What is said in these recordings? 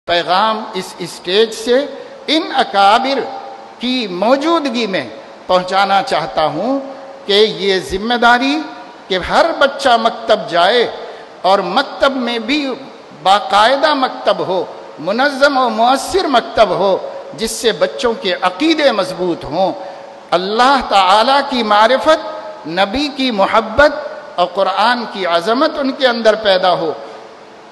پیغام اس اسٹیج سے ان اکابر کی موجودگی میں پہنچانا چاہتا ہوں کہ یہ ذمہ داری کہ ہر بچہ مکتب جائے اور مکتب میں بھی باقاعدہ مکتب ہو، منظم و مؤثر مکتب ہو، جس سے بچوں کے عقیدے مضبوط ہوں، اللہ تعالیٰ کی معرفت، نبی کی محبت اور قرآن کی عظمت ان کے اندر پیدا ہو،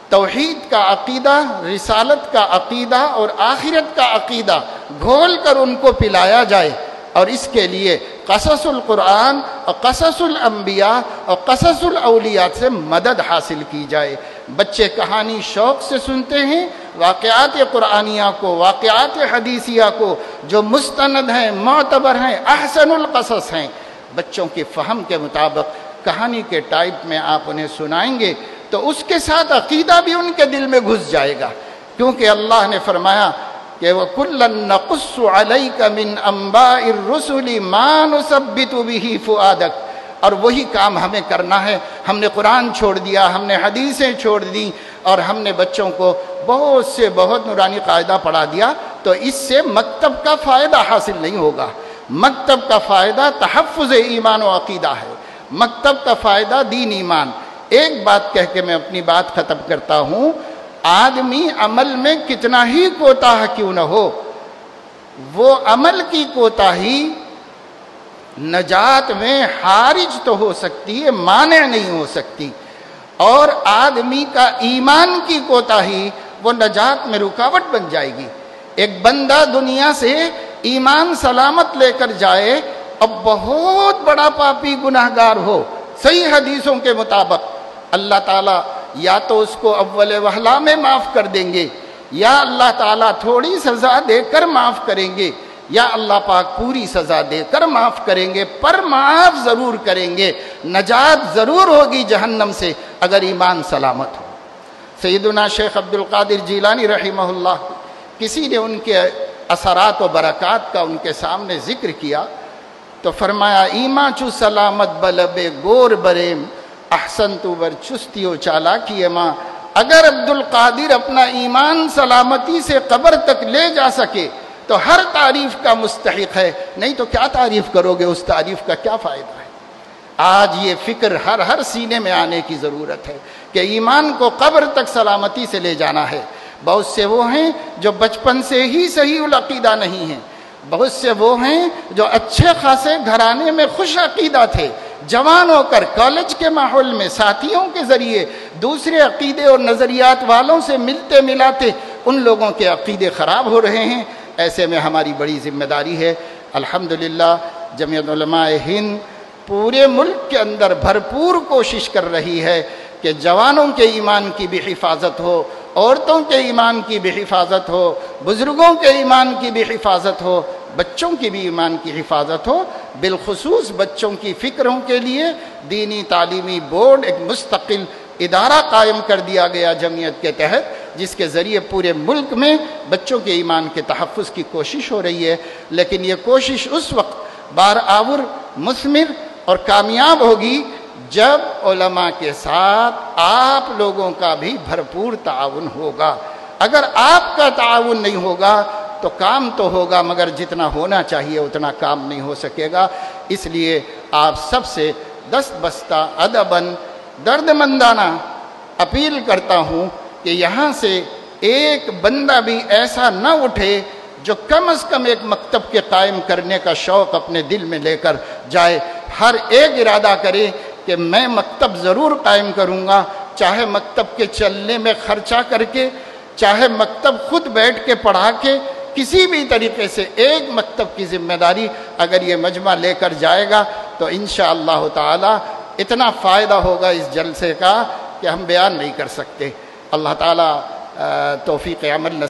توحید کا عقیدہ، رسالت کا عقیدہ اور آخرت کا عقیدہ گھول کر ان کو پلایا جائے، اور اس کے لیے قصص القرآن اور قصص الانبیاء اور قصص الاولیاء سے مدد حاصل کی جائے۔ بچے کہانی شوق سے سنتے ہیں، واقعات قرآنیہ کو، واقعات حدیثیہ کو جو مستند ہیں، معتبر ہیں، احسن القصص ہیں، بچوں کے فہم کے مطابق کہانی کے ٹائپ میں آپ انہیں سنائیں گے تو اس کے ساتھ عقیدہ بھی ان کے دل میں گھس جائے گا، کیونکہ اللہ نے فرمایا کہ وَكُلًّا نَقُصُّ عَلَيْكَ مِنْ أَنْبَاءِ الرُّسُلِ مَا نُثَبِّتُ بِهِ فُؤَادَكَ، اور وہی کام ہمیں کرنا ہے۔ ہم نے قرآن چھوڑ دیا، ہم نے حدیثیں چھوڑ دیں، اور ہم نے بچوں کو بہت نورانی قاعدہ پڑھا دیا، تو اس سے مکتب کا فائدہ حاصل نہیں ہوگا۔ مکتب کا فائدہ تحفظ ایمان و عقیدہ ہے، مکتب کا فائدہ دین ایمان۔ ایک بات کہہ کے میں اپنی بات ختم کرتا ہوں، آدمی عمل میں کتنا ہی کوتاہ کیوں نہ ہو، وہ عمل کی کوتاہی نجات میں حارج تو ہو سکتی ہے، مانع نہیں ہو سکتی، اور آدمی کا ایمان کی کوتاہی وہ نجات میں رکاوٹ بن جائے گی۔ ایک بندہ دنیا سے ایمان سلامت لے کر جائے، اب بہت بڑا پاپی گناہگار ہو، صحیح حدیثوں کے مطابق اللہ تعالیٰ یا تو اس کو اول وہلہ میں معاف کر دیں گے، یا اللہ تعالیٰ تھوڑی سزا دے کر معاف کریں گے، یا اللہ پاک پوری سزا دے کر معاف کریں گے، پر معاف ضرور کریں گے، نجات ضرور ہوگی جہنم سے اگر ایمان سلامت ہو۔ سیدنا شیخ عبد القادر جیلانی رحمہ اللہ، کسی نے ان کے اثرات و برکات کا ان کے سامنے ذکر کیا تو فرمایا ایمان چو سلامت بلب گور بریم احسن تو بر چستی و چالاکی ماں۔ اگر عبد القادر اپنا ایمان سلامتی سے قبر تک لے جا سکے تو ہر تعریف کا مستحق ہے، نہیں تو کیا تعریف کرو گے، اس تعریف کا کیا فائدہ ہے۔ آج یہ فکر ہر سینے میں آنے کی ضرورت ہے کہ ایمان کو قبر تک سلامتی سے لے جانا ہے۔ بہت سے وہ ہیں جو بچپن سے ہی صحیح العقیدہ نہیں ہیں، بہت سے وہ ہیں جو اچھے خاصے گھرانے میں خوش عقیدہ تھے، جوان ہو کر کالج کے ماحول میں ساتھیوں کے ذریعے دوسرے عقیدے اور نظریات والوں سے ملتے ملاتے ان لوگوں کے عقیدے خراب ہو رہے ہیں۔ ایسے میں ہماری بڑی ذمہ داری ہے۔ الحمدللہ جمعیت علماء ہند پورے ملک کے اندر بھرپور کوشش کر رہی ہے کہ جوانوں کے ایمان کی بھی حفاظت ہو، عورتوں کے ایمان کی بھی حفاظت ہو، بزرگوں کے ایمان کی بھی حفاظت ہو، بچوں کی بھی ایمان کی حفاظت ہو۔ بالخصوص بچوں کی فکروں کے لیے دینی تعلیمی بورڈ ایک مستقل ادارہ قائم کر دیا گیا جمعیت کے تحت، جس کے ذریعے پورے ملک میں بچوں کے ایمان کے تحفظ کی کوشش ہو رہی ہے۔ لیکن یہ کوشش اس وقت بارآور، مثمر اور کامیاب ہوگی جب علماء کے ساتھ آپ لوگوں کا بھی بھرپور تعاون ہوگا۔ اگر آپ کا تعاون نہیں ہوگا تو کام تو ہوگا مگر جتنا ہونا چاہیے اتنا کام نہیں ہو سکے گا۔ اس لیے آپ سب سے دست بستہ ادباً درد مندانہ اپیل کرتا ہوں کہ یہاں سے ایک بندہ بھی ایسا نہ اٹھے جو کم از کم ایک مکتب کے قائم کرنے کا شوق اپنے دل میں لے کر جائے۔ ہر ایک ارادہ کرے کہ میں مکتب ضرور قائم کروں گا، چاہے مکتب کے چلنے میں خرچہ کر کے، چاہے مکتب خود بیٹھ کے پڑھا کے، کسی بھی طریقے سے ایک مکتب کی ذمہ داری اگر یہ مجمع لے کر جائے گا تو انشاءاللہ تعالی اتنا فائدہ ہوگا اس جلسے کا کہ ہم بیان نہیں کر سکتے۔ اللہ تعالی توفیق عمل